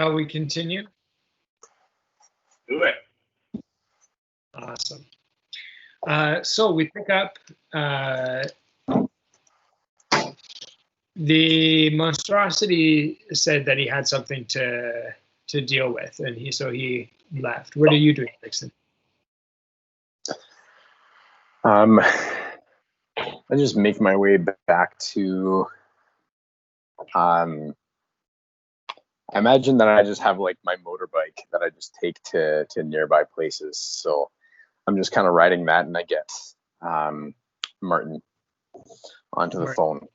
Shall we continue? Do it. Awesome. So we pick up the Monstrosity said that he had something to deal with, and he left. What are you doing, Vixen? I just make my way back to. I imagine that I just have like my motorbike that I just take to nearby places. So I'm just kind of riding that, and I get Martin onto the phone.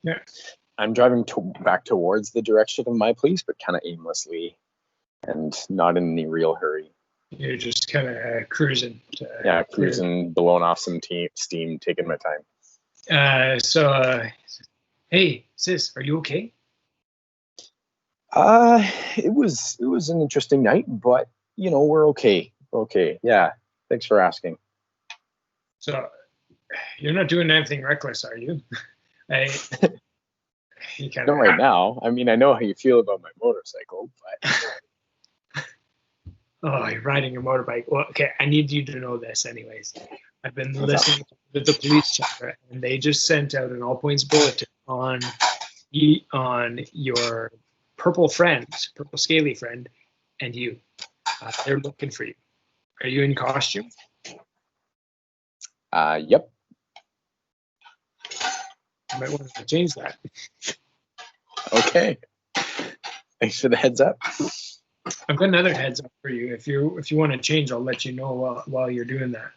Yeah. I'm driving back towards the direction of my place, but kind of aimlessly and not in any real hurry. You're just kind of cruising. Cruising, blowing off some steam, taking my time. Hey, sis, are you okay? It was an interesting night, but we're okay. Okay, yeah. Thanks for asking. So, you're not doing anything reckless, are you? Not right now. I mean, I know how you feel about my motorcycle, but. Oh, you're riding a motorbike. Well, okay, I need you to know this anyways. I've been listening to the police chatter, and they just sent out an all-points bulletin on your purple scaly friend, and you. They're looking for you. Are you in costume? Yep. You might want to change that. Okay. Thanks for the heads up. I've got another heads up for you. If you want to change, I'll let you know while you're doing that.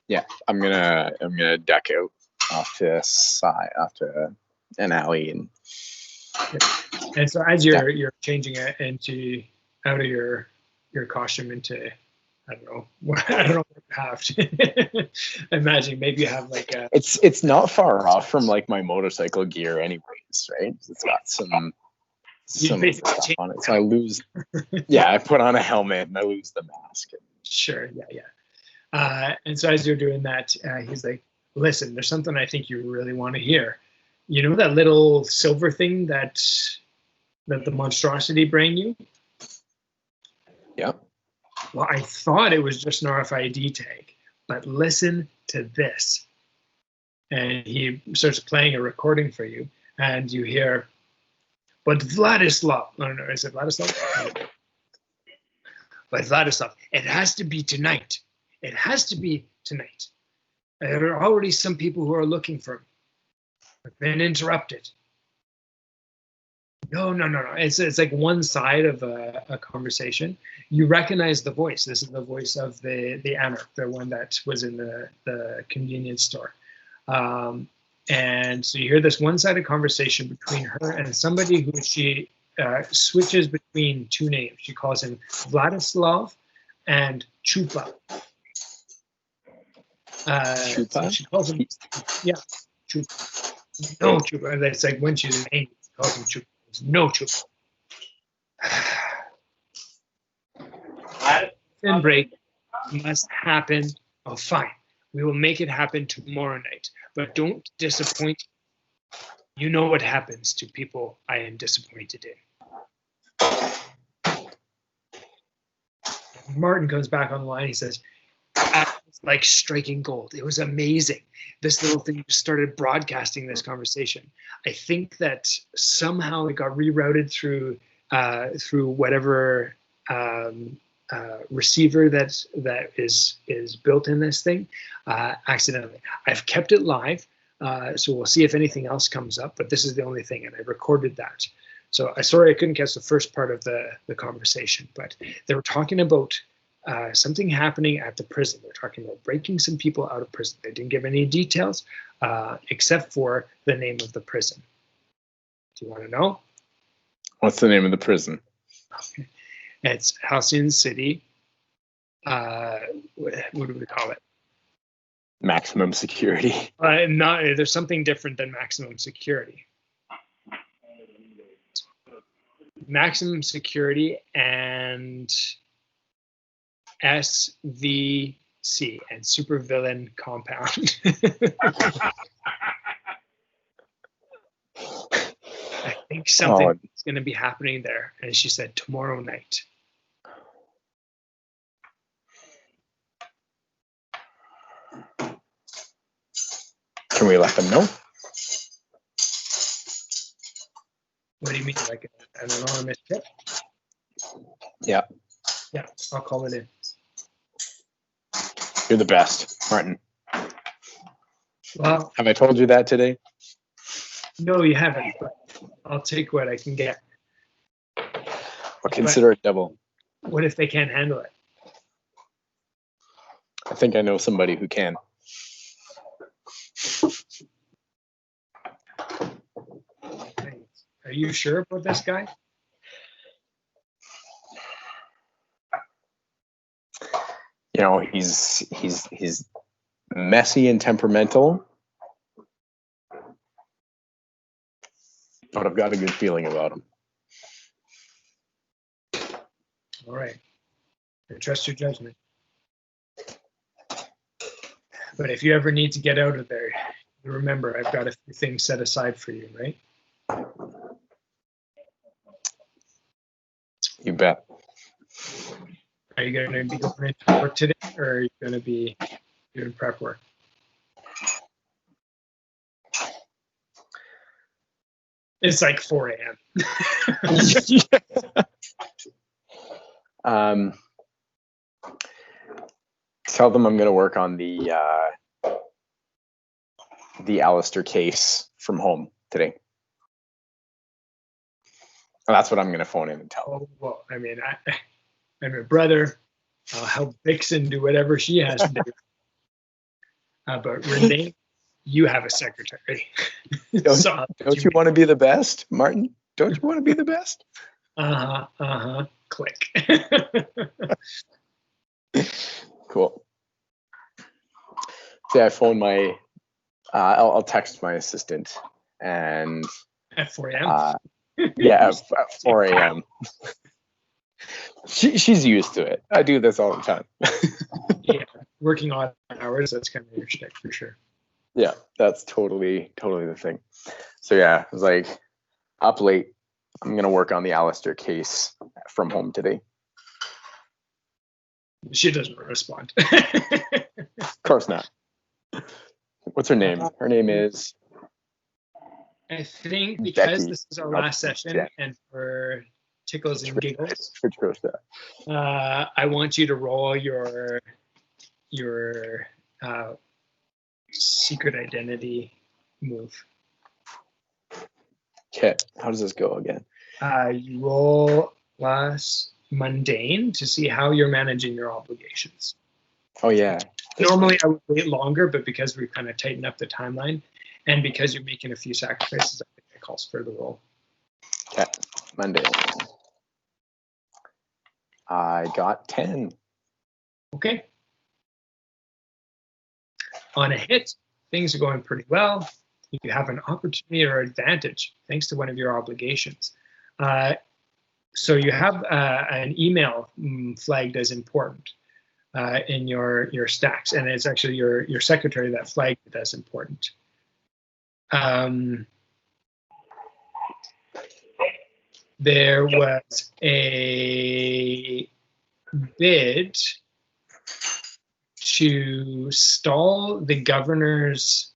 Yeah, I'm gonna duck out off to an alley and so as you're changing it out of your costume into I don't know what you have to imagine. Maybe you have like a. It's not far off from like my motorcycle gear, anyways, right? It's got some stuff on it, so I lose. Yeah, I put on a helmet and I lose the mask. Sure. Yeah. And so as you're doing that, he's like, "Listen, there's something I think you really want to hear. You know that little silver thing that the Monstrosity bring you? Yeah. Well, I thought it was just an RFID tag, but listen to this." And he starts playing a recording for you, and you hear, "But Vladislav," I don't know, is it Vladislav? But Vladislav, it has to be tonight. It has to be tonight. There are already some people who are looking for him. I've been interrupted. No. It's like one side of a conversation. You recognize the voice. This is the voice of the Anarch, the one that was in the convenience store. And so you hear this one-sided conversation between her and somebody who she switches between two names. She calls him Vladislav and Chupa. Chupa? So she calls him, yeah, Chupa. No, Chupa. That's like when she's angry, she calls him Chupa. No, Chupa. Fin break must happen. Oh, fine. We will make it happen tomorrow night. But don't disappoint. You know what happens to people I am disappointed in. Martin comes back on the line. He says, "It's like striking gold. It was amazing. This little thing started broadcasting this conversation. I think that somehow it got rerouted through whatever receiver that is built in this thing accidentally. I've kept it live, so we'll see if anything else comes up. But this is the only thing, and I recorded that. So sorry I couldn't catch the first part of the conversation, but they were talking about something happening at the prison. They're talking about breaking some people out of prison. They didn't give any details except for the name of the prison. Do you want to know? What's the name of the prison? Okay. It's Halcyon City. What do we call it? Maximum security. There's something different than maximum security. Maximum security and SVC and supervillain compound. think something is going to be happening there. And she said, tomorrow night. Can we let them know? What do you mean, like an anonymous tip? Yeah. Yeah, I'll call it in. You're the best, Martin. Well, Have I told you that today? no, you haven't, but I'll take what I can get. Well, consider it double. What if they can't handle it? I think I know somebody who can. Are you sure about this guy? You know, he's messy and temperamental, but I've got a good feeling about him. All right. I trust your judgment. But if you ever need to get out of there, remember, I've got a few things set aside for you, right? You bet. Are you going to be going into work today, or are you going to be doing prep work? It's like 4 a.m. Tell them I'm going to work on the Alistair case from home today. And that's what I'm going to phone in and tell them. Oh, well, I mean, I'm your brother. I'll help Vixen do whatever she has to do. But Renee, you have a secretary. Don't you want to be the best, Martin? Don't you want to be the best? Click. Cool. See, I phoned my. I'll text my assistant and. At 4 a.m. Yeah, at 4 a.m. She's used to it. I do this all the time. Yeah, working odd hours, that's kind of your shtick for sure. Yeah, that's totally the thing. So yeah, I was like, up late. I'm going to work on the Alistair case from home today. She doesn't respond. Of course not. What's her name? Her name is... I think because Becky. this is our last session and for tickles and giggles, I want you to roll your secret identity move. Okay, how does this go again? You roll plus mundane to see how you're managing your obligations. Oh yeah. Normally I would wait longer, but because we've kind of tightened up the timeline and because you're making a few sacrifices, I think it calls for the roll. Okay, Monday. I got 10. Okay. On a hit, things are going pretty well. You have an opportunity or advantage thanks to one of your obligations. So you have an email flagged as important in your stacks, and it's actually your secretary that flagged it as important. There was a bid to stall the governor's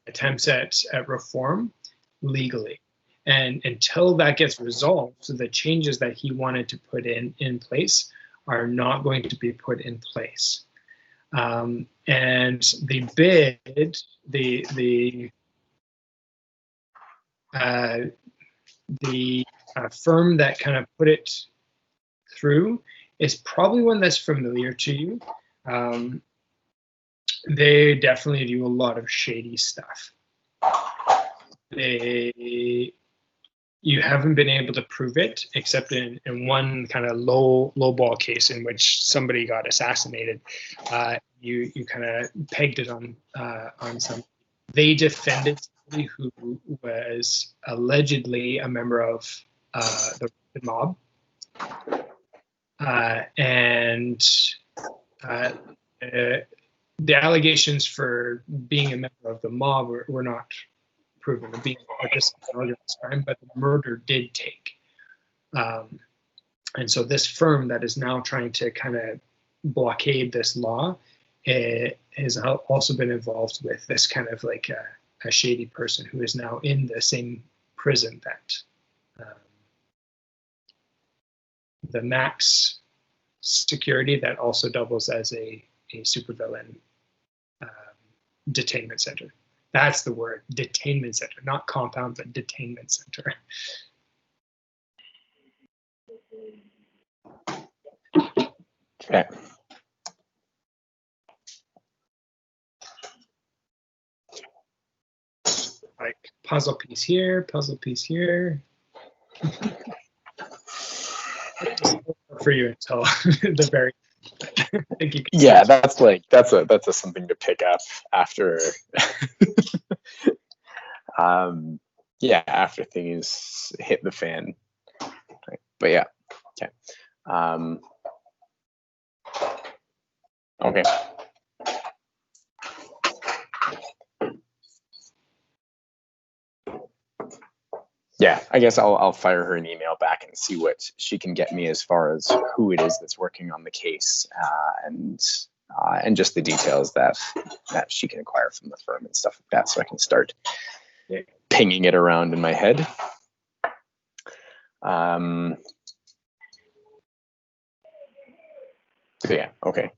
attempts at reform legally. And until that gets resolved, so the changes that he wanted to put in place are not going to be put in place. And the bid, the firm that kind of put it through is probably one that's familiar to you. They definitely do a lot of shady stuff. You haven't been able to prove it except in one kind of low ball case in which somebody got assassinated. You kind of pegged it on some. They defended somebody who was allegedly a member of the mob, and the allegations for being a member of the mob were not proven to be participant in organized crime, but the murder did take. And so this firm that is now trying to kind of blockade this law has also been involved with this kind of like a shady person who is now in the same prison that the max security that also doubles as a supervillain detainment center. That's the word, detainment center, not compound, but detainment center. Okay. Like puzzle piece here, puzzle piece here. For you until the very. I think you can Yeah, that's a something to pick up after. Yeah, after things hit the fan. Right. But yeah, okay. Okay. Yeah, I guess I'll fire her an email back and see what she can get me as far as who it is that's working on the case, and just the details that she can acquire from the firm and stuff like that, so I can start pinging it around in my head. So yeah, okay.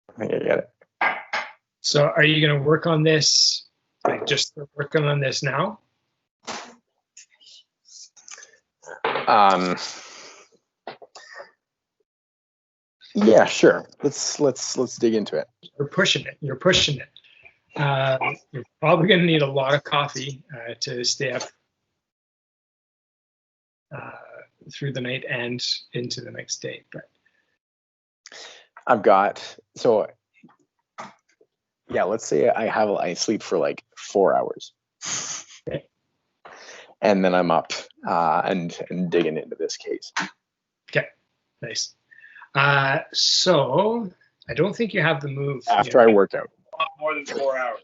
I think I get it. So are you going to work on this, like just working on this now? Yeah, sure. Let's dig into it. You're pushing it. You're pushing it. You're probably going to need a lot of coffee to stay up through the night and into the next day. But yeah, let's say I sleep for like 4 hours. Okay. And then I'm up and digging into this case. Okay, nice. So I don't think you have the move after I work out. More than 4 hours.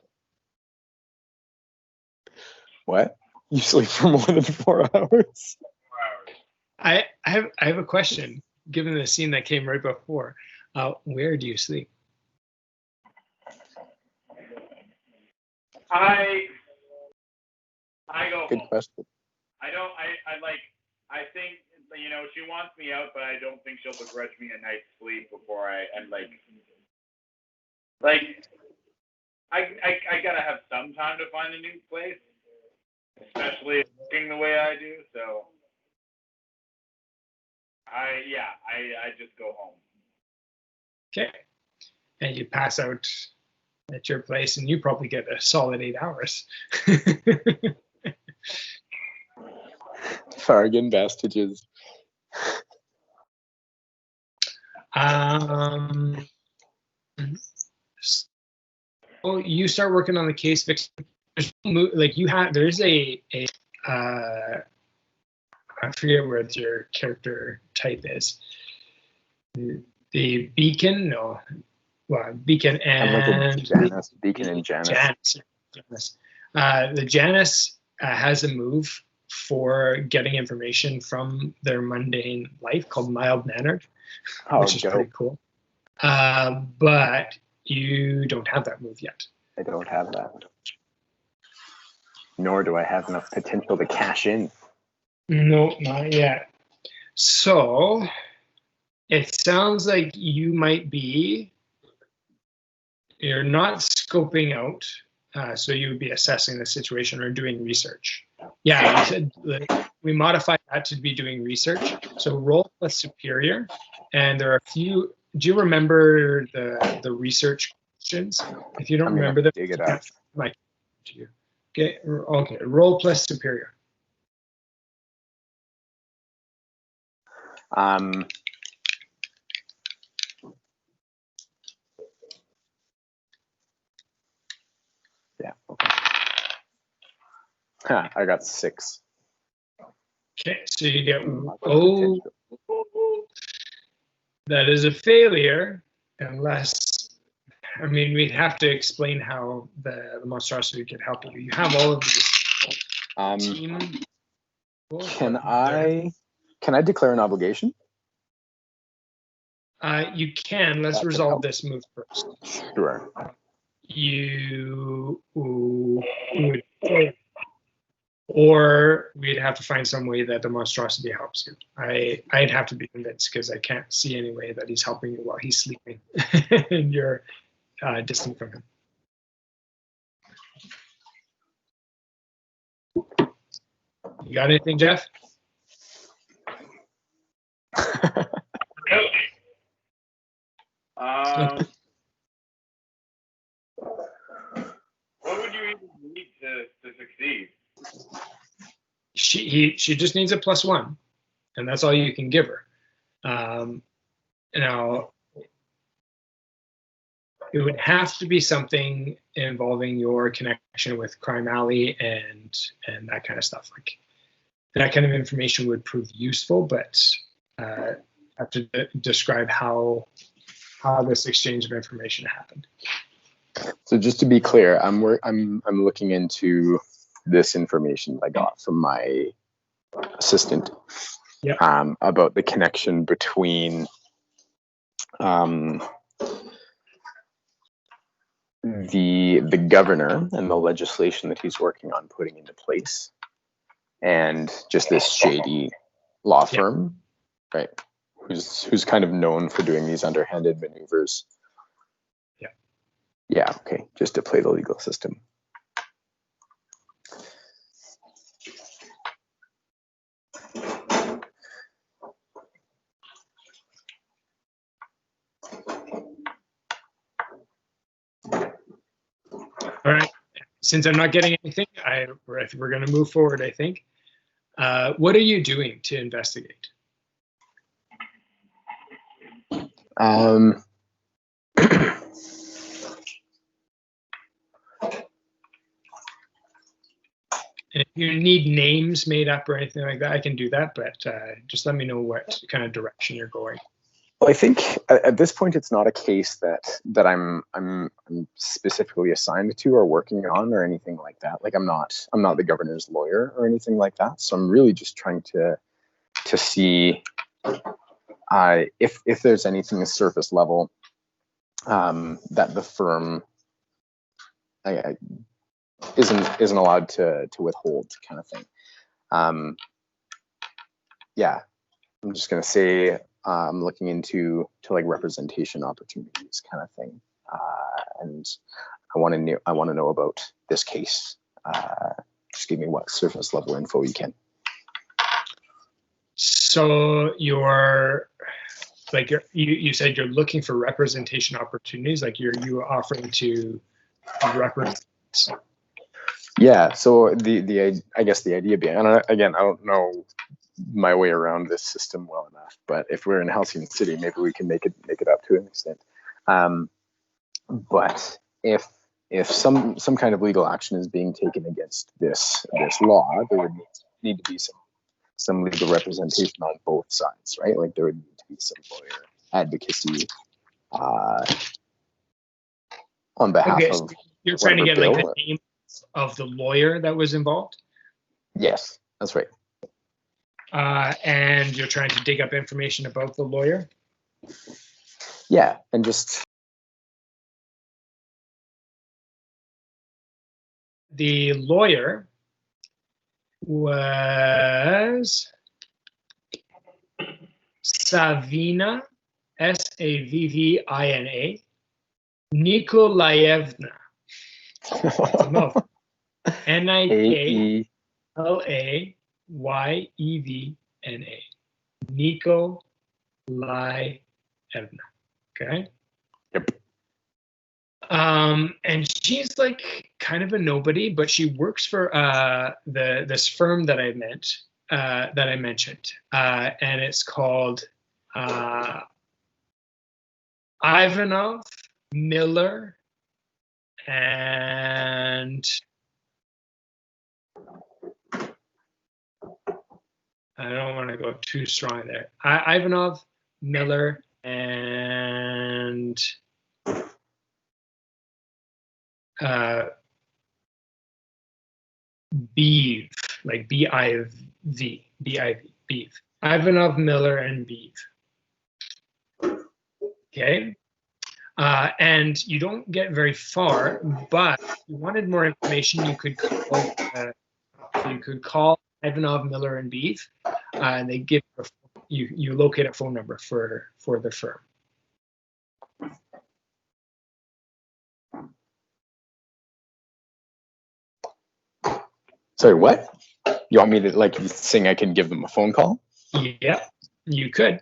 What? You sleep for more than 4 hours? 4 hours. I have a question. Given the scene that came right before, where do you sleep? I go Good home. question. I think, she wants me out, but I don't think she'll begrudge me a night's sleep before I gotta have some time to find a new place, especially looking the way I do, so I just go home. Okay. And you pass out at your place, and you probably get a solid 8 hours. Fargan Bastages. So you start working on the case, Vixen. There's a I forget what your character type is. The Beacon, no. Well, Beacon and Janice. Beacon and Janice. Janice. The Janice has a move for getting information from their mundane life called mild mannered, which is pretty cool. But you don't have that move yet. I don't have that. Nor do I have enough potential to cash in. No, not yet. So it sounds like you're not scoping out, so you would be assessing the situation or doing research. Yeah, you said we modified that to be doing research. So roll plus superior, and there are a few. Do you remember the research questions? If you don't remember them, dig it up. Okay, roll plus superior. Yeah. Okay. I got 6. Okay, so you get that is a failure unless I mean, we'd have to explain how the monstrosity could help you. You have all of these team. Can I declare an obligation? You can. Let's resolve this move first. Sure. You would, or we'd have to find some way that the monstrosity helps you. I'd have to be convinced because I can't see any way that he's helping you while he's sleeping and you're distant from him. You got anything, Jeff? What would you even need to succeed? She just needs a +1, and that's all you can give her. Now, it would have to be something involving your connection with Crime Alley and that kind of stuff. Like that kind of information would prove useful, but I have to describe how this exchange of information happened. So just to be clear, I'm looking into this information I got from my assistant. Yep. About the connection between the governor and the legislation that he's working on putting into place, and just this shady law firm, right? Who's kind of known for doing these underhanded maneuvers. Yeah, okay, just to play the legal system. All right. Since I'm not getting anything, we're going to move forward, I think. What are you doing to investigate? If you need names made up or anything like that, I can do that, but just let me know what kind of direction you're going. Well, I think at this point it's not a case that I'm specifically assigned to or working on or anything like that. Like I'm not the governor's lawyer or anything like that. So I'm really just trying to see if there's anything at surface level that the firm isn't allowed to withhold, kind of thing. Yeah, I'm just gonna say I'm looking into like representation opportunities, kind of thing, and I want to know about this case. Just give me what surface level info you can. So you said you're looking for representation opportunities, like you're offering to represent. Yeah, so I guess the idea being, and again, I don't know my way around this system well enough, but if we're in Halcyon City, maybe we can make it up to an extent. But if some kind of legal action is being taken against this law, there would need to be some legal representation on both sides, right? Like there would need to be some lawyer advocacy on behalf of. You're trying to get like the name of the lawyer that was involved? Yes, that's right. And you're trying to dig up information about the lawyer? Yeah, and just... The lawyer was Savina, Savvina, Nikolaevna. Nikolaevna. Nikolaevna. Okay. Yep. And she's like kind of a nobody, but she works for this firm that I mentioned, and it's called Ivanov, Miller, and I don't want to go too strong there. Ivanov, Miller, and Beeve, like B-I-V, B-I-V, Beeve. Ivanov, Miller, and Beeve. Okay. And you don't get very far, but if you wanted more information, you could call Ivanov, Miller, and Beeve, and they give you locate a phone number for the firm. Sorry, what? You want me to, like, you saying I can give them a phone call? Yeah, you could.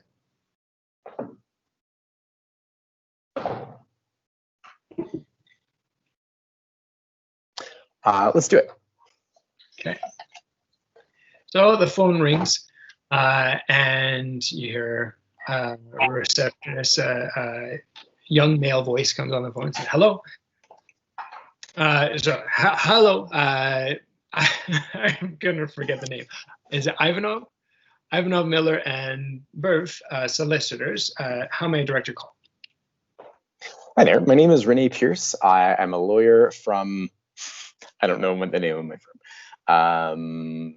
Let's do it. Okay. So the phone rings, and you hear a receptionist, young male voice comes on the phone and says, "Hello." Hello. I'm gonna forget the name. Is it Ivanov? Ivanov, Miller, and Berth, solicitors. How may I direct your call? Hi there. My name is Renee Pierce. I'm a lawyer from, I don't know what the name of my firm.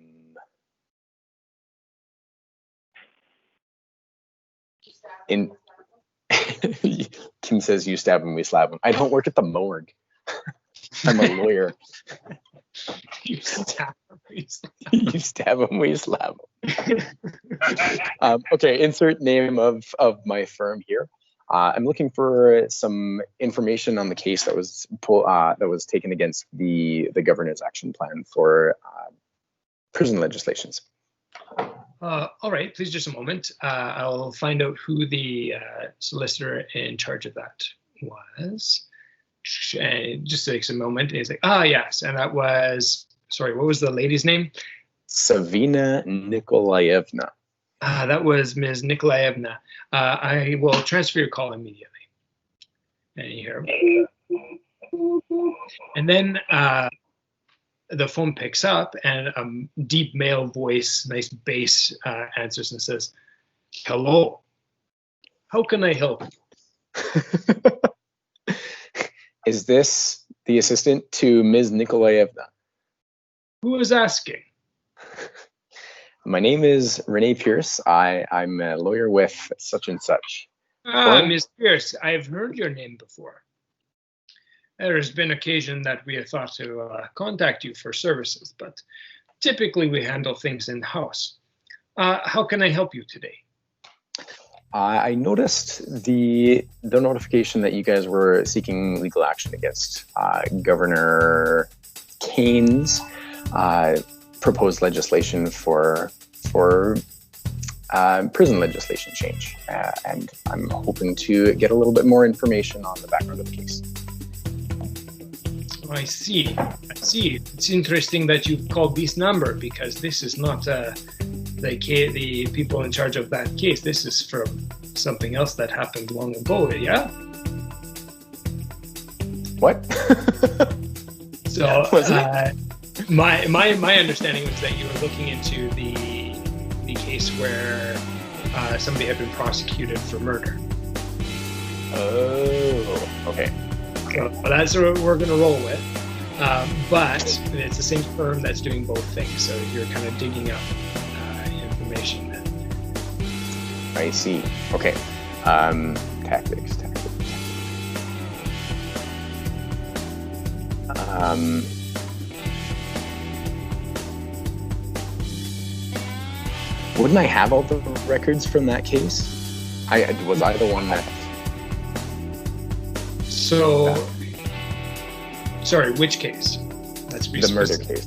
Kim says you stab him, we slap him. I don't work at the morgue. I'm a lawyer. You stab him, You stab him, we slap him. Okay, insert name of my firm here. I'm looking for some information on the case that was taken against the governor's action plan for prison legislations. All right, please just a moment. I'll find out who the solicitor in charge of that was. Just takes a moment. And he's like, yes. And that was, sorry, what was the lady's name? Savina Nikolaevna. That was Ms. Nikolaevna. I will transfer your call immediately. And you hear, and then the phone picks up, and a deep male voice, nice bass, answers and says, "Hello, how can I help you?" Is this the assistant to Ms. Nikolaevna? Who is asking? My name is Renee Pierce. I'm a lawyer with such and such. Ms. Pierce, I've heard your name before. There has been occasion that we have thought to contact you for services, but typically we handle things in-house. How can I help you today? I noticed the notification that you guys were seeking legal action against Governor Kane's proposed legislation for prison legislation change, and I'm hoping to get a little bit more information on the background of the case. I see. It's interesting that you called this number, because this is not the people in charge of that case. This is from something else that happened long ago, yeah? What? So my understanding was that you were looking into the case where somebody had been prosecuted for murder. Oh, okay. So that's what we're going to roll with. But it's the same firm that's doing both things. So you're kind of digging up information. I see. Okay. Tactics. Wouldn't I have all the records from that case? Was I the one that... So, sorry, which case? Let's be the murder specific. case.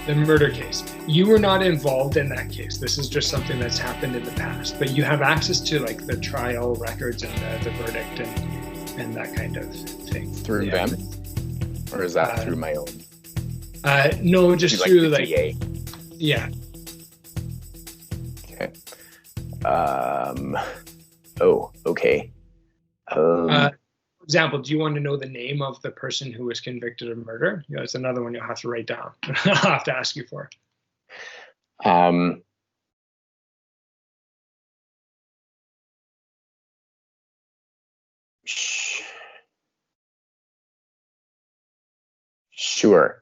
The murder case. You were not involved in that case. This is just something that's happened in the past. But you have access to like the trial records and the verdict and that kind of thing. Through them? Or is that through my own? No, just through the like DA? Yeah. Okay. Oh, okay. For example, do you want to know the name of the person who was convicted of murder? Yeah, it's another one you'll have to write down. I'll have to ask you for. Sure.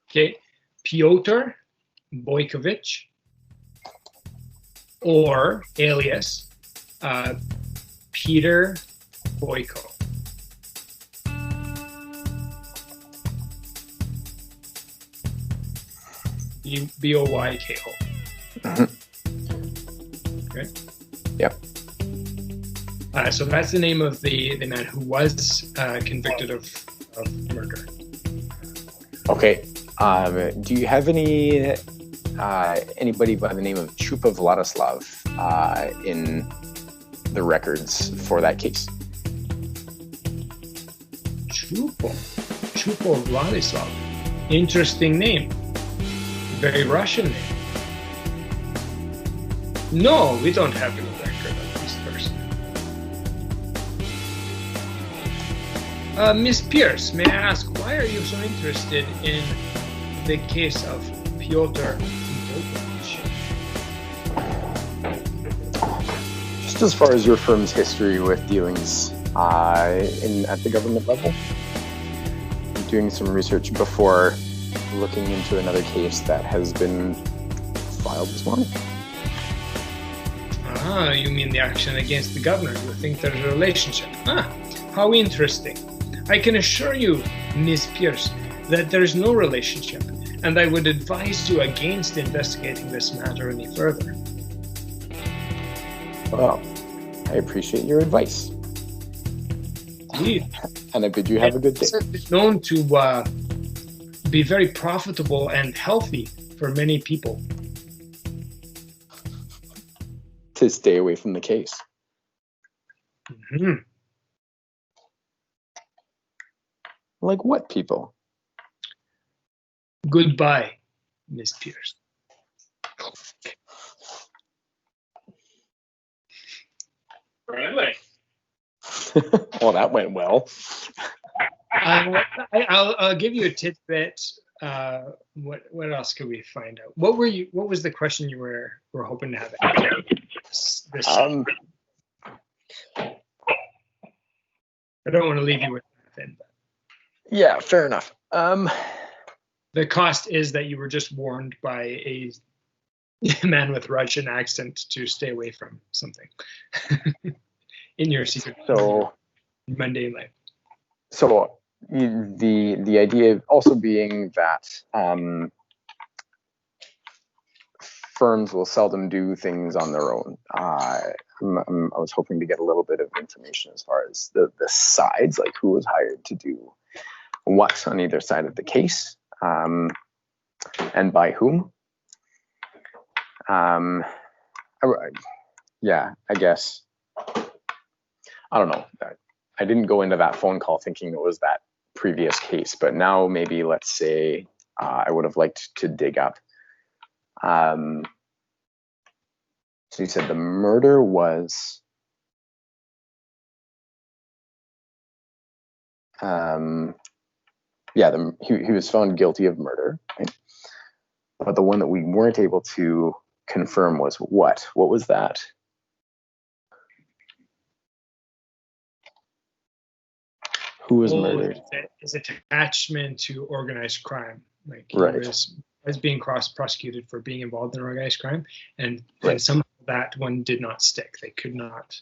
Okay, Piotr Boykovich, or alias Peter Boyko. Boyko. Okay. Yep. So that's the name of the man who was convicted of murder. Okay. Do you have anybody by the name of Chupa Vladislav in the records for that case? Chupo Vladislav. Interesting name. Very Russian name. No, we don't have any record of this person. Miss Pierce, may I ask, why are you so interested in the case of Piotr Boykovich? Just as far as your firm's history with dealings at the government level, I'm doing some research before looking into another case that has been filed this morning. Ah, you mean the action against the governor? You think there's a relationship? Ah, how interesting. I can assure you, Miss Pierce, that there is no relationship, and I would advise you against investigating this matter any further. Well, I appreciate your advice. Indeed. And I bid you have a good day. It's known to be very profitable and healthy for many people. To stay away from the case. Mm-hmm. Like what people? Goodbye, Miss Pierce. Really? Well, that went well. I'll give you a tidbit. What else could we find out? What was the question you were hoping to have? I don't want to leave you with nothing. But Yeah, fair enough. the cost is that you were just warned by a man with Russian accent to stay away from something in your secret mundane life. So the idea also being that firms will seldom do things on their own. I was hoping to get a little bit of information as far as the sides, like who was hired to do what on either side of the case, and by whom. Yeah, I guess. I don't know. I didn't go into that phone call thinking it was that previous case, but now maybe let's say I would have liked to dig up. So you said the murder was he was found guilty of murder, right? But the one that we weren't able to confirm was what? What was that? Who was murdered? His attachment to organized crime. Like he Right. was being prosecuted for being involved in organized crime, and Right. somehow that one did not stick. They could not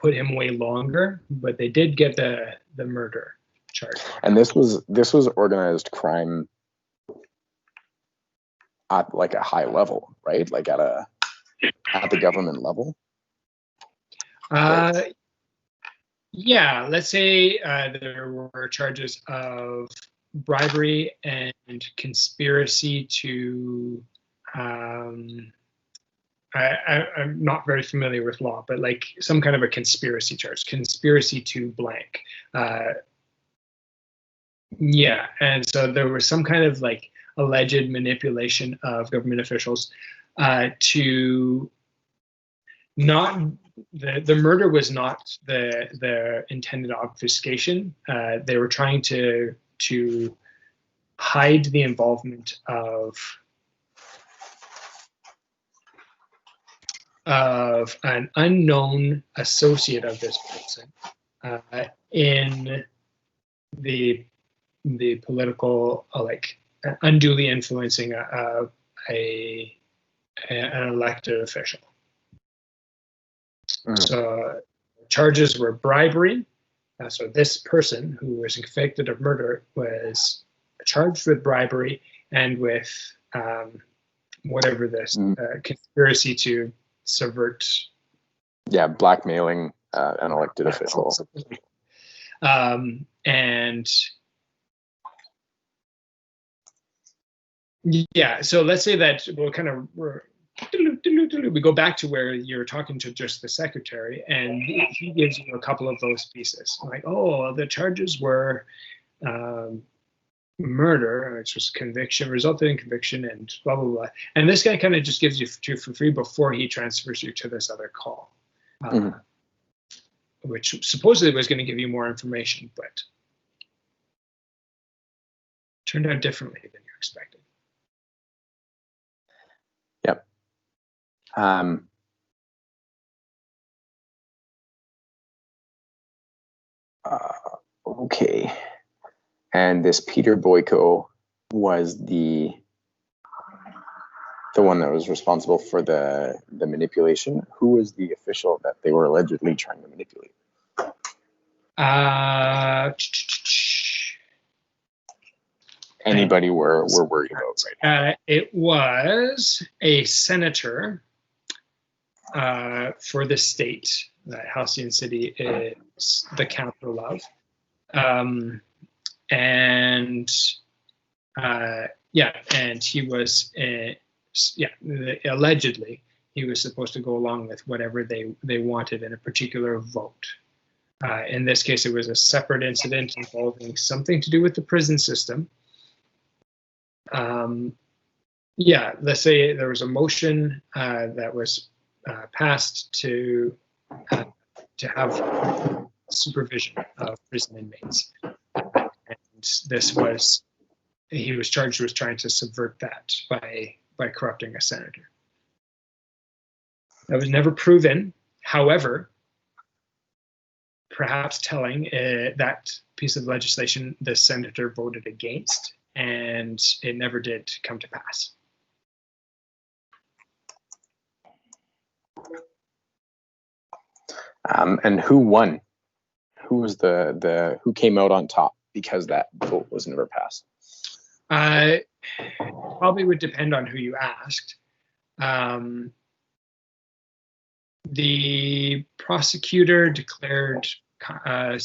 put him away longer, but they did get the murder charge. And this was organized crime at like a high level, right? Like at the government level. Yeah, let's say there were charges of bribery and conspiracy to. I'm not very familiar with law, but like some kind of a conspiracy charge, conspiracy to blank. Yeah, and so there was some kind of like alleged manipulation of government officials to not. The murder was not the intended obfuscation. They were trying to hide the involvement of an unknown associate of this person in the the political, unduly influencing an elected official. So charges were bribery. So this person who was convicted of murder was charged with bribery and with whatever this conspiracy to subvert. Yeah, blackmailing an elected official. And yeah, so let's say that we go back to where you're talking to just the secretary, and he gives you a couple of those pieces, like, oh, the charges were murder, which was conviction, resulted in conviction, and blah blah blah. And this guy kind of just gives you two for free before he transfers you to this other call, which supposedly was going to give you more information, but turned out differently than you expected. Yep. Okay. And this Peter Boyko was the one that was responsible for the manipulation. Who was the official that they were allegedly trying to manipulate? Anybody we're worried about right now? It was a senator for the state that Halcyon City is the capital of. And he was, allegedly, he was supposed to go along with whatever they wanted in a particular vote. In this case, it was a separate incident involving something to do with the prison system. Let's say there was a motion that was passed to have supervision of prison inmates. And he was charged with trying to subvert that by corrupting a senator. That was never proven. However, perhaps telling, that piece of legislation the senator voted against, and it never did come to pass. And who won? Who was who came out on top because that vote was never passed? Probably would depend on who you asked. The prosecutor declared a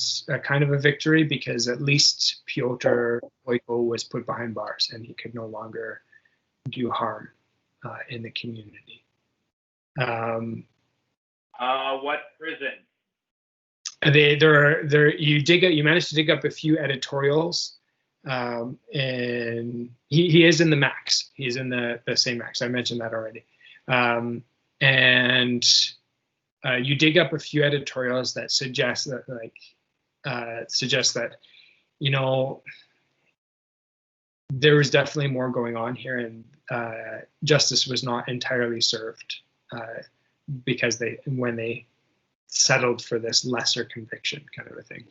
kind of a victory because at least Piotr Boyko was put behind bars and he could no longer do harm in the community. What prison? You managed to dig up a few editorials, and he is in the max. He's in the same max. I mentioned that already. And you dig up a few editorials that suggest that there was definitely more going on here, and justice was not entirely served because when they settled for this lesser conviction kind of a thing.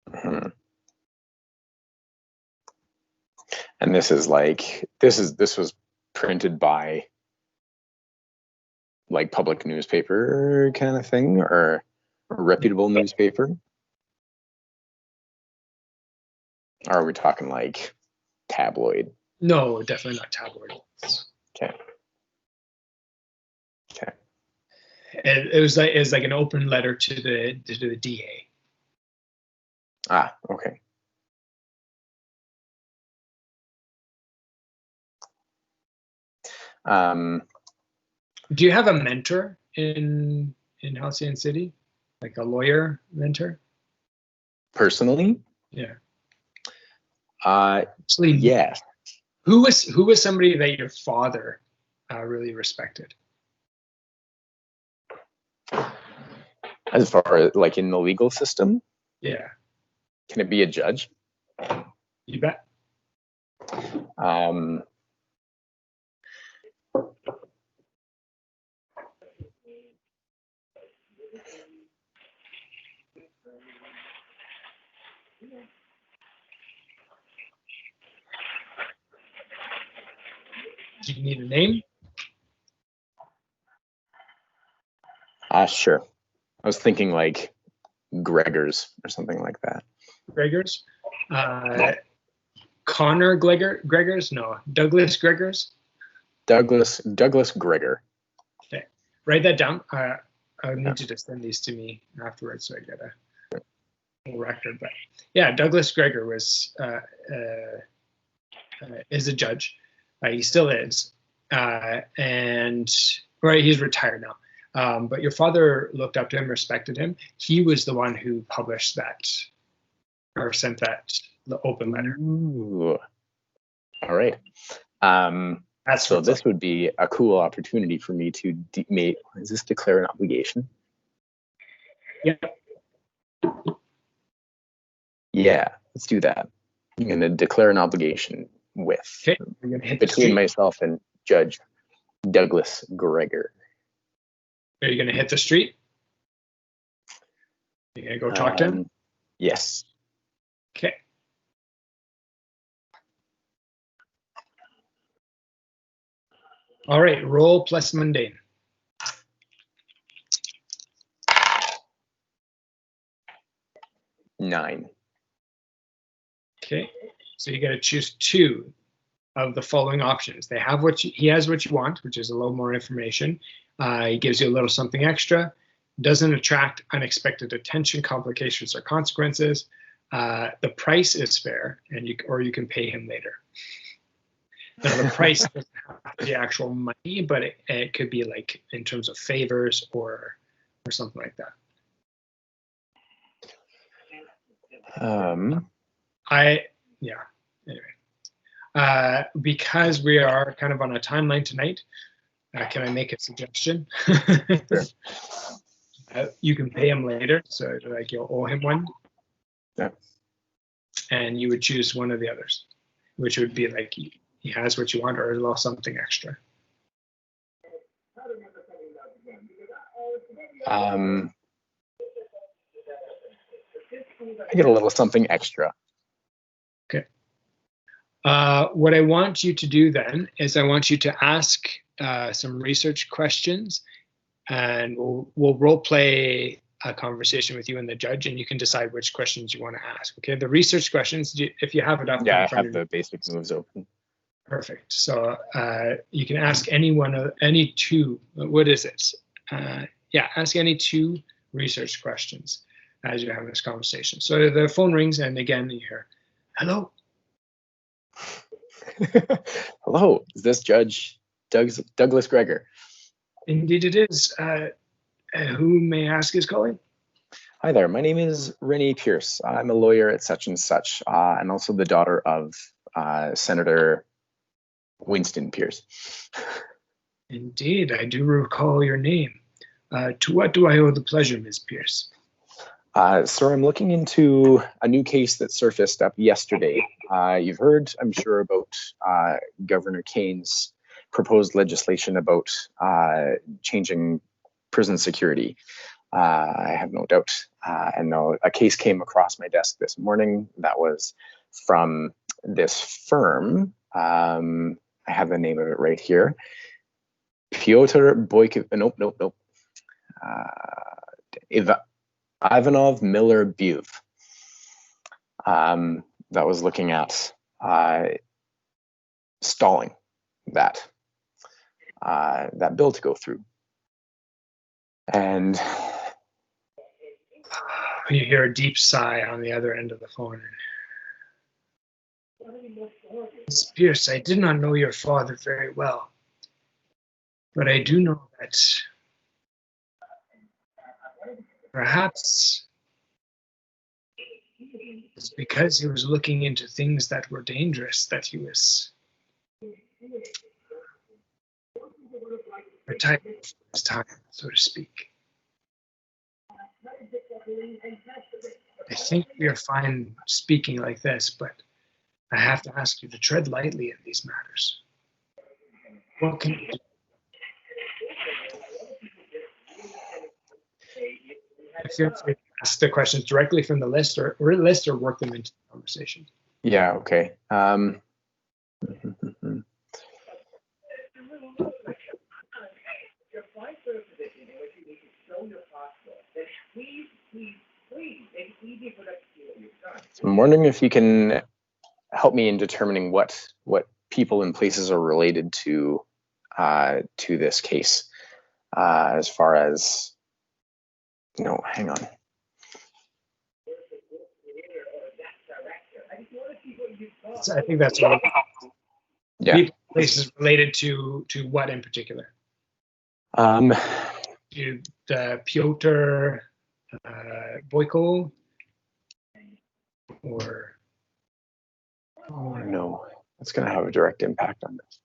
Mm-hmm. And this was printed by like public newspaper kind of thing, or a reputable newspaper? Or are we talking like tabloid? No, definitely not tabloid. Okay. It was like an open letter to the DA. Ah, okay. Do you have a mentor in Halcyon City, like a lawyer mentor? Personally? Yeah. Actually, yeah. Who was somebody that your father really respected? As far as like in the legal system? Yeah. Can it be a judge? You bet. Do you need a name? Sure. I was thinking like Gregors or something like that. Gregors? Connor Gregors? No, Douglas Gregors? Douglas Gregor. Okay, write that down. I need you to send these to me afterwards so I get a record. But yeah, Douglas Gregor was is a judge. He still is, and right, he's retired now. But your father looked up to him, respected him. He was the one who published that or sent that the open letter. Ooh. All right. So this would be a cool opportunity for me to declare an obligation? Yeah. Yeah, let's do that. I'm going to declare an obligation between myself and Judge Douglas Gregor. Are you going to hit the street? You going to go talk to him? Yes. Okay. All right, roll plus mundane. Nine. Okay, so you got to choose two of the following options. He has what you want, which is a little more information. He gives you a little something extra. Doesn't attract unexpected attention, complications, or consequences. The price is fair, and you can pay him later. Now, the price doesn't have the actual money, but it could be like in terms of favors or something like that. Anyway, because we are kind of on a timeline tonight, can I make a suggestion? Sure. You can pay him later, so like you'll owe him one. Yeah. And you would choose one of the others, which would be like he has what you want or a little something extra. I get a little something extra. Okay. What I want you to do then is I want you to ask some research questions, and we'll role play a conversation with you and the judge, and you can decide which questions you want to ask. Okay. The research questions, if you have it up. Yeah, I have the basic moves open. Perfect. So you can ask any two. What is it? Ask any two research questions as you're having this conversation. So the phone rings, and again you hear, "Hello." Hello, is this Judge Douglas Gregor? Indeed, it is. Who may I ask is calling? Hi there. My name is Renee Pierce. I'm a lawyer at such and such, and also the daughter of Senator Winston Pierce. Indeed, I do recall your name. To what do I owe the pleasure, Ms. Pierce? Sir, I'm looking into a new case that surfaced up yesterday. You've heard, I'm sure, about Governor Kane's proposed legislation about changing prison security. I have no doubt. And a case came across my desk this morning that was from this firm. I have the name of it right here. Pyotr Boykov. Nope. Ivanov Miller Buve. That was looking at stalling that bill to go through. And you hear a deep sigh on the other end of the phone. Ms. Pierce, I did not know your father very well, but I do know that perhaps it's because he was looking into things that were dangerous that he was retiring his time, so to speak. I think we are fine speaking like this, but I have to ask you to tread lightly in these matters. What can you do? I feel free to ask the questions directly from the list or work them into the conversation. Yeah, okay. I'm wondering if you can help me in determining what people and places are related to this case, as far as, no, hang on. So I think that's what Yeah. places related to what in particular? To the Piotr Boyko, or no, that's going to have a direct impact on this.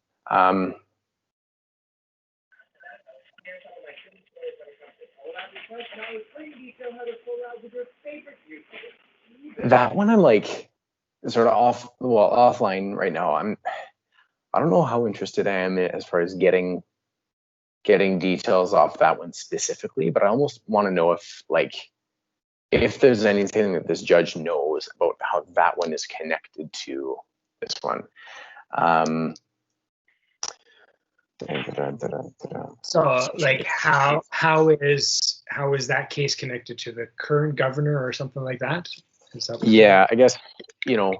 That one I'm like sort of offline right now. I don't know how interested I am as far as getting details off that one specifically, but I almost want to know if there's anything that this judge knows about how that one is connected to this one. So, like, how is that case connected to the current governor or something like that? Yeah, I guess, there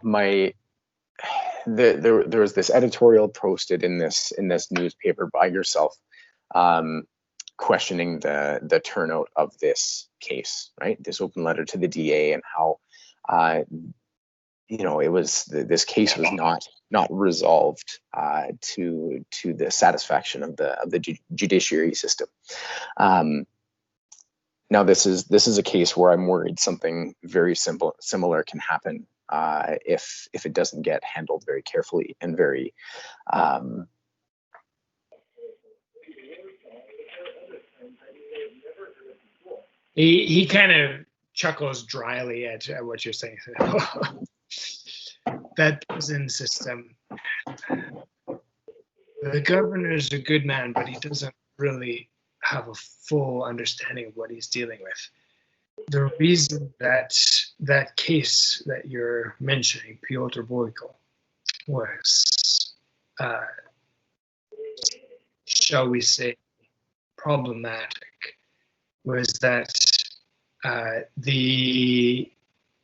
was this editorial posted in this newspaper by yourself, questioning the turnout of this case, right? This open letter to the DA, and how it was this case was not resolved to the satisfaction of the judiciary system. Now this is a case where I'm worried something very similar can happen if it doesn't get handled very carefully and very he kind of chuckles dryly at what you're saying. That prison system, the governor's a good man, but he doesn't really have a full understanding of what he's dealing with. The reason that case that you're mentioning, Piotr Boyko, was, shall we say, problematic, was that the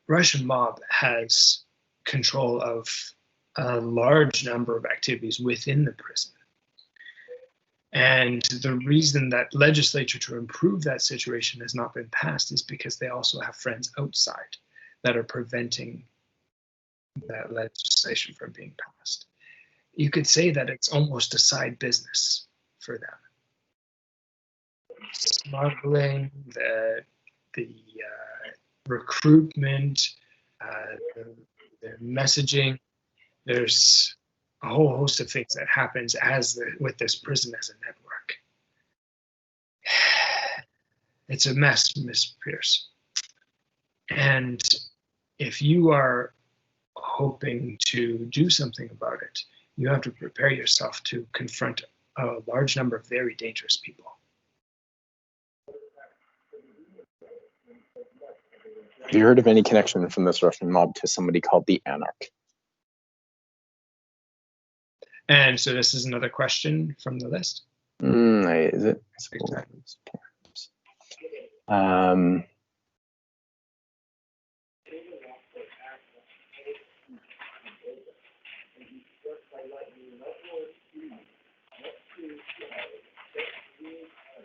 Russian mob has control of a large number of activities within the prison. And the reason that legislature to improve that situation has not been passed is because they also have friends outside that are preventing that legislation from being passed. You could say that it's almost a side business for them. Smuggling, the recruitment, the messaging. There's a whole host of things that happens with this prison as a network. It's a mess, Miss Pierce. And if you are hoping to do something about it, you have to prepare yourself to confront a large number of very dangerous people. Have you heard of any connection from this Russian mob to somebody called the Anarch? And so this is another question from the list. Is it?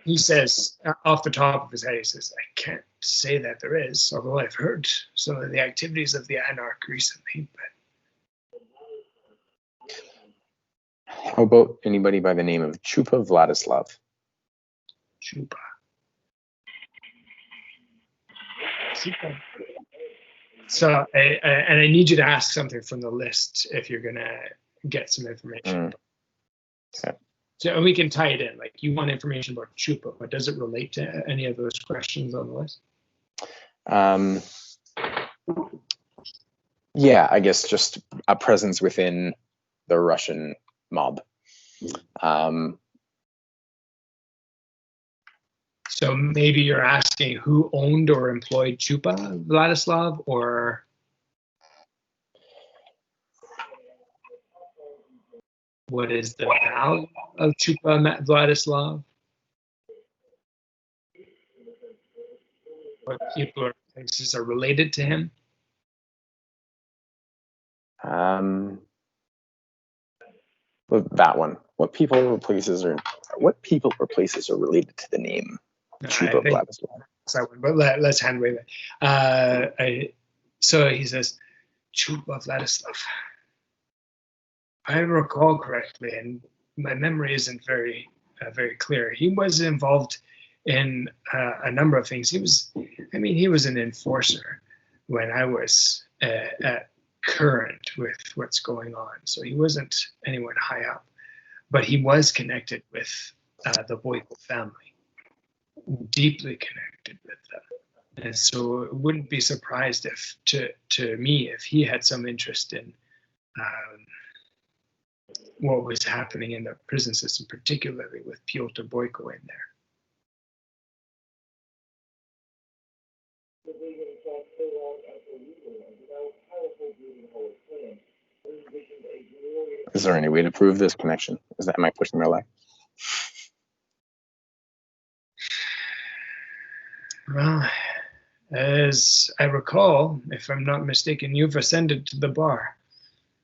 He says, off the top of his head, he says, I can't say that there is, although I've heard some of the activities of the Anarch recently. But how about anybody by the name of Chupa Vladislav? Chupa. So, and I need you to ask something from the list if you're going to get some information. Okay. So we can tie it in. Like, you want information about Chupa, but does it relate to any of those questions on the list? Yeah, I guess just a presence within the Russian mob. So maybe you're asking who owned or employed Chupa Vladislav, or what is the value of Chupa Vladislav? What people or places are related to him? That one. What people or places are related to the name Chuba I think Vladislav? that's that one, but let's hand wave it. So he says, Chuba Vladislav. I recall correctly, and my memory isn't very clear. He was involved in a number of things. He was an enforcer when I was at current with what's going on. So he wasn't anyone high up, but he was connected with the Boyko family, deeply connected with them. And so it wouldn't be surprised if, to me, if he had some interest in what was happening in the prison system, particularly with Pyotr Boyko in there. Is there any way to prove this connection? Am I pushing my luck? Well, as I recall, if I'm not mistaken, you've ascended to the bar.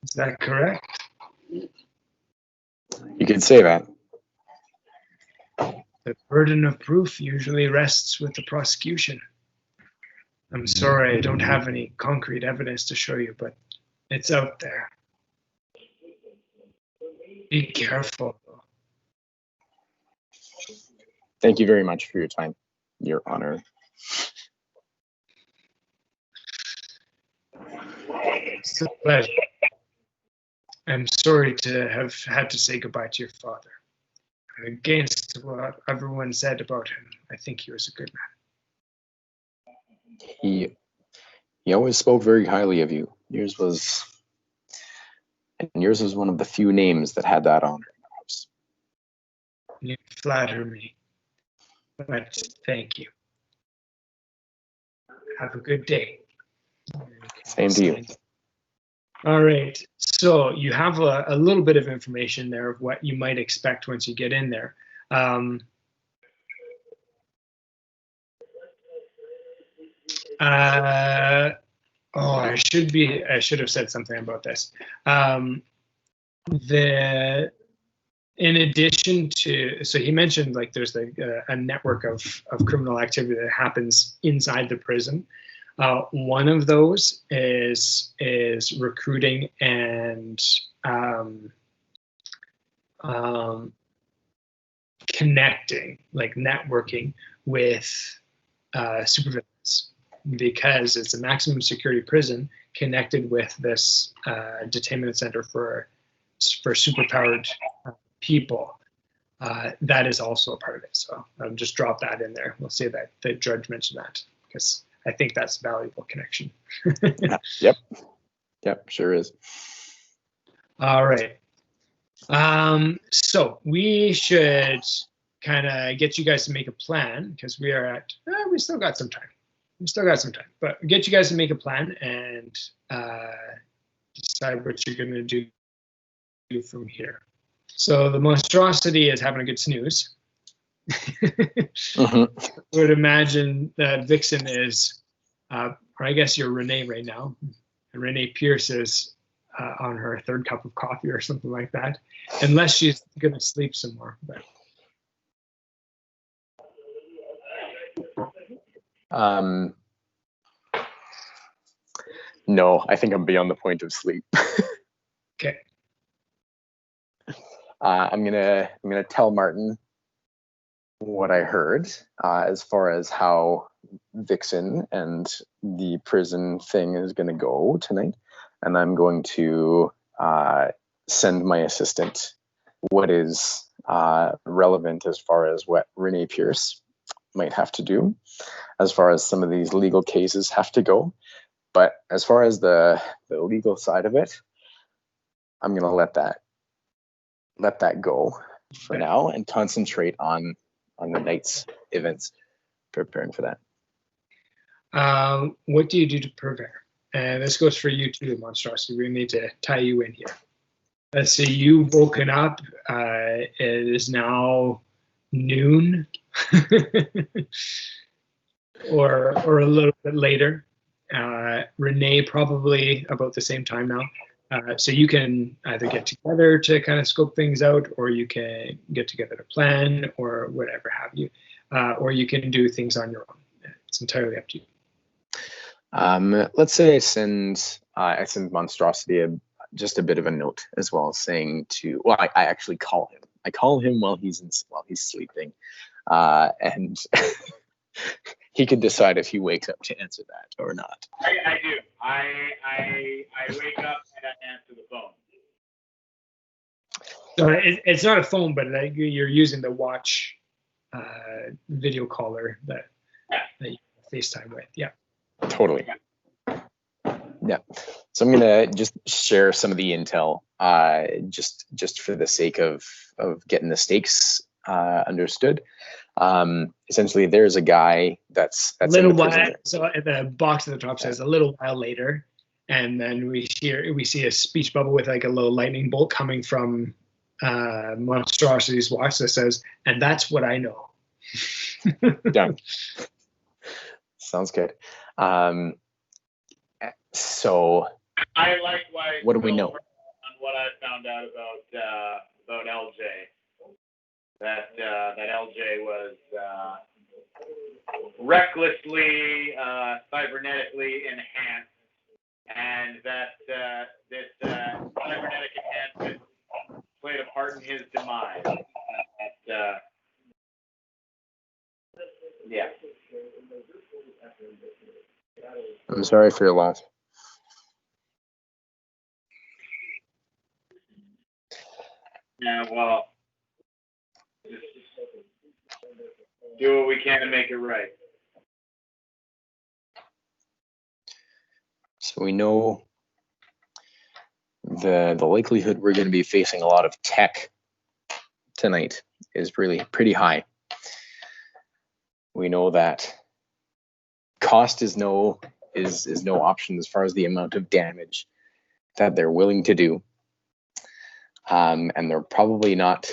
Is that correct? You could say that. The burden of proof usually rests with the prosecution. I'm sorry, I don't have any concrete evidence to show you, but it's out there. Be careful. Thank you very much for your time, Your Honor. It's a pleasure. I'm sorry to have had to say goodbye to your father. Against what everyone said about him, I think he was a good man. He always spoke very highly of you. Yours was one of the few names that had that honor. You flatter me, but thank you. Have a good day. Same to you. All right, so you have a little bit of information there of what you might expect once you get in there. I should have said something about this. In addition to, so he mentioned like there's a network of criminal activity that happens inside the prison. One of those is recruiting and connecting, like networking with supervillains, because it's a maximum security prison connected with this detainment center for superpowered people. That is also a part of it. So just drop that in there. We'll say that the judge mentioned that because I think that's a valuable connection. Yep, sure is. All right. So we should kind of get you guys to make a plan because we are at, we still got some time. But get you guys to make a plan and decide what you're going to do from here. So the Monstrosity is having a good snooze. I would imagine that Vixen is, or I guess you're Renee right now. And Renee Pierce is on her third cup of coffee or something like that, unless she's going to sleep some more. But. No, I think I'm beyond the point of sleep. Okay. I'm gonna tell Martin what I heard as far as how Vixen and the prison thing is gonna go tonight, and I'm going to send my assistant what is relevant as far as what Renee Pierce might have to do, as far as some of these legal cases have to go. But as far as the legal side of it, I'm gonna let that go for now and concentrate on the night's events, preparing for that. What do you do to prepare? And this goes for you too, Monstrosity. We need to tie you in here. Let's see, you've woken up. It is now noon, or a little bit later. Renee probably about the same time now. So you can either get together to kind of scope things out, or you can get together to plan, or whatever have you, or you can do things on your own. It's entirely up to you. Let's say I send Monstrosity just a bit of a note as well, saying to, well, I actually call him. I call him while he's sleeping, and he could decide if he wakes up to answer that or not. I do. I wake up and I answer the phone. So it's not a phone, but you're using the watch video caller that you FaceTime with. Yeah. Totally. Yeah. So I'm gonna just share some of the intel, just for the sake of getting the stakes understood. Essentially, there's a guy that's a little in the while. prison. So the box at the top says a little while later, and then we see a speech bubble with like a little lightning bolt coming from Monstrosity's watch that says, "And that's what I know." Done. Sounds good. So I likewise. What do we know? On what I found out about LJ, that LJ was recklessly cybernetically enhanced, and that this cybernetic enhancement played a part in his demise. Yeah. I'm sorry for your loss. Yeah, well, just do what we can to make it right. So we know the likelihood we're going to be facing a lot of tech tonight is really pretty high. We know that cost is no option as far as the amount of damage that they're willing to do. And they're probably not,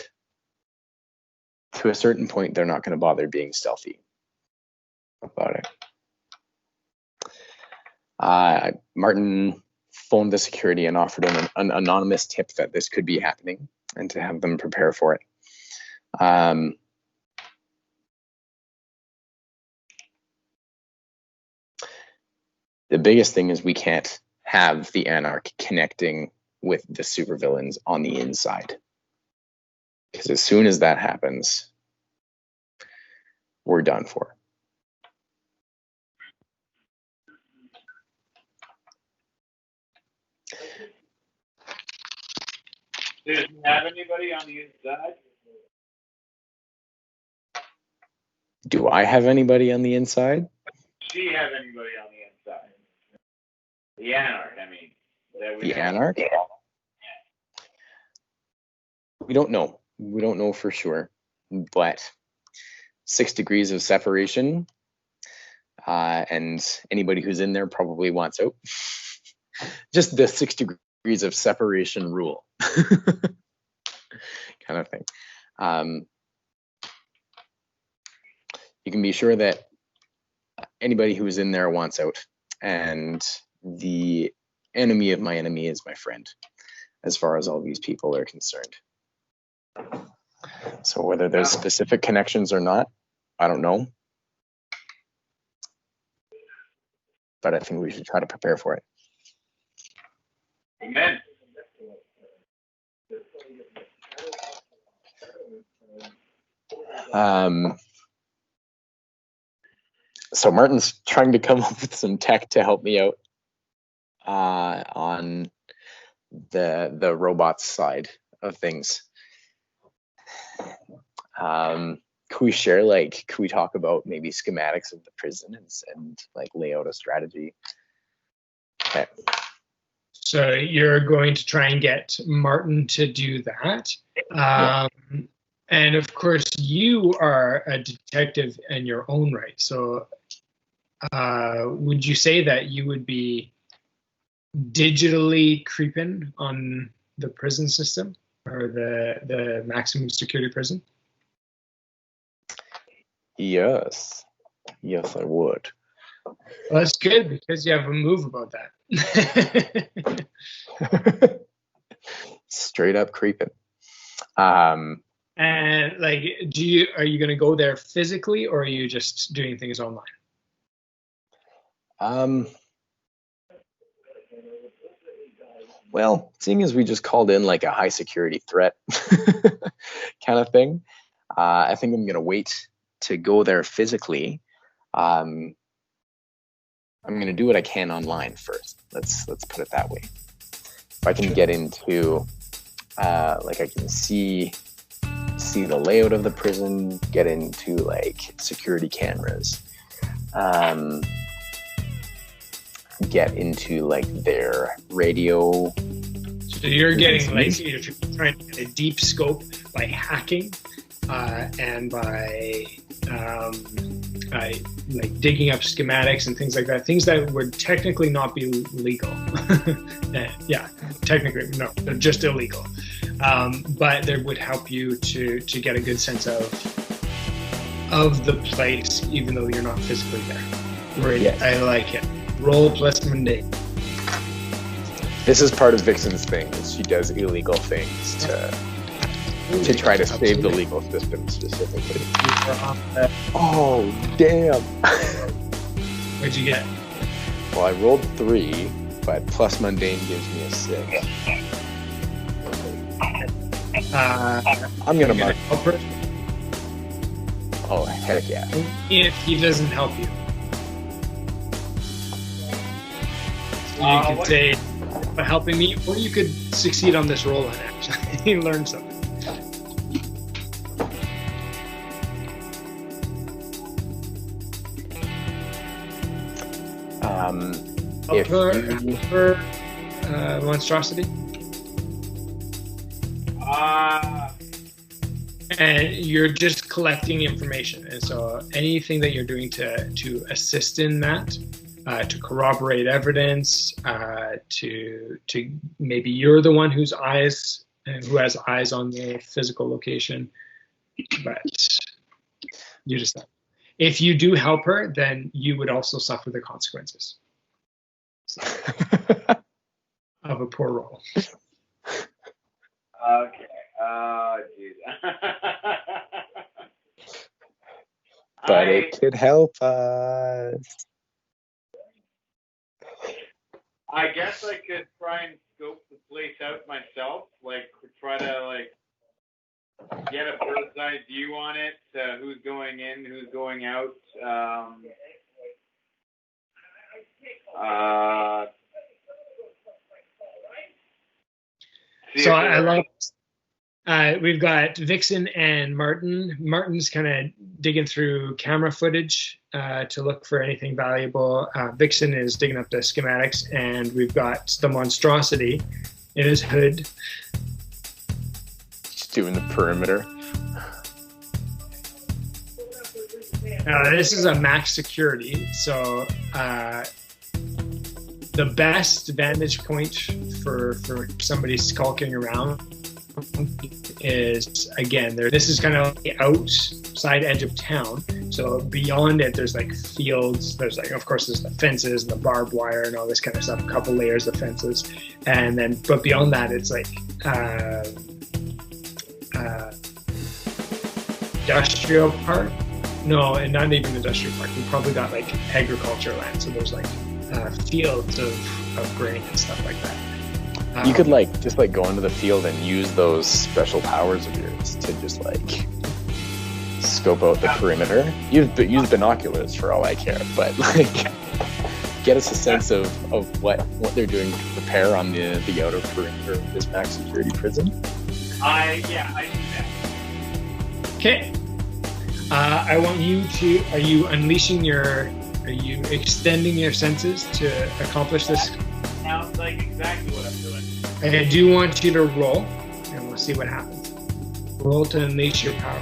to a certain point, they're not going to bother being stealthy about it. Martin phoned the security and offered him an anonymous tip that this could be happening and to have them prepare for it. The biggest thing is we can't have the Anarch connecting with the supervillains on the inside. Because as soon as that happens, we're done for. Does he have anybody on the inside? Do I have anybody on the inside? Does she have anybody on the inside? The Anarch, I mean. The Anarch? We don't know. We don't know for sure. But 6 degrees of separation, and anybody who's in there probably wants out. Just the 6 degrees of separation rule. Kind of thing. You can be sure that anybody who's in there wants out, and the enemy of my enemy is my friend, as far as all these people are concerned. So whether there's specific connections or not, I don't know. But I think we should try to prepare for it. Amen. So Martin's trying to come up with some tech to help me out on the robots side of things. Could we share, could we talk about maybe schematics of the prison and lay out a strategy? Okay. So you're going to try and get Martin to do that. Yeah. And of course, you are a detective in your own right. So would you say that you would be digitally creeping on the prison system or the maximum security prison? Yes, I would. Well, that's good because you have a move about that. Straight up creeping. And like, are you going to go there physically, or are you just doing things online? Well, seeing as we just called in like a high security threat kind of thing, I think I'm gonna wait to go there physically. I'm gonna do what I can online first. Let's put it that way. If I can get into like I can see the layout of the prison, get into like security cameras, get into like their radio. So you're getting like, you're trying to get a deep scope by hacking and by like digging up schematics and things like that, things that would technically not be legal. Yeah, technically no, they're just illegal, but they would help you to get a good sense of the place, even though you're not physically there. Right. Yes. I like it. Roll plus mundane. This is part of Vixen's thing. She does illegal things to try to save the legal system specifically. Oh, damn. What'd you get? Well, I rolled 3, but plus mundane gives me a 6. I'm gonna mark. Oh, heck yeah. If he doesn't help you. So you could say, by helping me, or you could succeed on this roll and actually learn something. For Monstrosity? And you're just collecting information, and so anything that you're doing to assist in that, to corroborate evidence, to maybe you're the one who has eyes on the physical location, but you just if you do help her, then you would also suffer the consequences of a poor roll. Okay. Geez. But it could help us. I guess I could try and scope the place out myself, like try to like get a bird's eye view on it, who's going in, who's going out. So I like. We've got Vixen and Martin. Martin's kind of digging through camera footage to look for anything valuable. Vixen is digging up the schematics, and we've got the Monstrosity in his hood. He's doing the perimeter. This is a max security, so the best vantage point for somebody skulking around is, again, this is kind of the outside edge of town. So beyond it, there's like fields. There's like, of course, there's the fences and the barbed wire and all this kind of stuff. A couple layers of fences, and then, but beyond that, it's like industrial park. No, and not even industrial park. We probably got like agriculture land. So there's like fields of grain and stuff like that. You could like just like go into the field and use those special powers of yours to just like scope out the perimeter. Use binoculars for all I care, but like get us a sense of what they're doing to prepare on the outer perimeter of this max security prison. I do that. Okay. I want you to. Are you extending your senses to accomplish this? Sounds like exactly what I'm doing. And I do want you to roll, and we'll see what happens. Roll to unleash your power.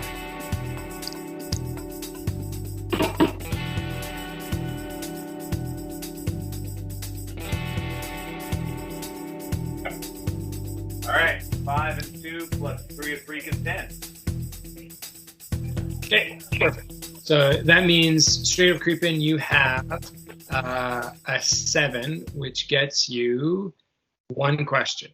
All right, 5 and 2 plus 3 of freak is 10. Okay, perfect. So that means straight up creeping, you have a 7, which gets you 1 question.